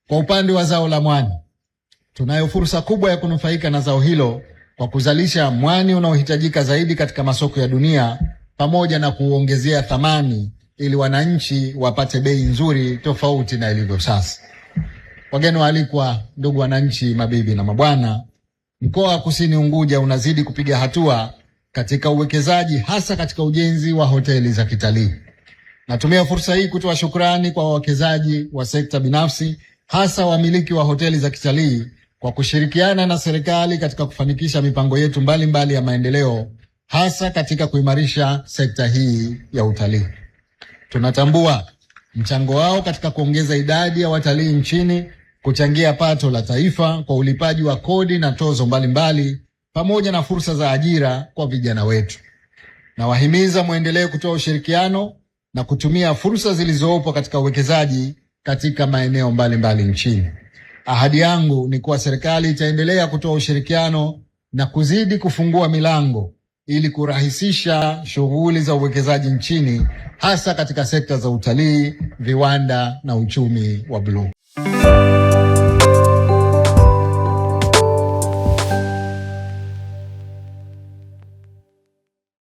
Kwa upande wa zao la mwani, tunayo fursa kubwa ya kunufaika na zao hilo kwa kuzalisha mwani unaohitajika zaidi katika masoko ya dunia pamoja na kuongezea thamani ili wananchi wapate bei nzuri tofauti na ilivyo sasa. Wageni waalikwa, ndugu wananchi, mabibi na mabwana, mkoa wa Kusini Unguja unazidi kupiga hatua katika uwekezaji, hasa katika ujenzi wa hoteli za kitalii. Natumia fursa hii kutoa shukrani kwa wawekezaji wa sekta binafsi, hasa wamiliki wa hoteli za kitalii, kwa kushirikiana na serikali katika kufanikisha mipango yetu mbalimbali ya maendeleo, hasa katika kuimarisha sekta hii ya utalii. Tunatambua mchango wao katika kuongeza idadi ya watalii nchini, kuchangia pato la taifa kwa ulipaji wa kodi na tozo mbalimbali, pamoja na fursa za ajira kwa vijana wetu. Nawahimiza muendelee kutoa ushirikiano na kutumia fursa zilizopo katika uwekezaji katika maeneo mbalimbali nchini. Ahadi yangu ni kuwa serikali itaendelea kutoa ushirikiano na kuzidi kufungua milango ili kurahisisha shughuli za uwekezaji nchini, hasa katika sekta za utalii, viwanda na uchumi wa bluu.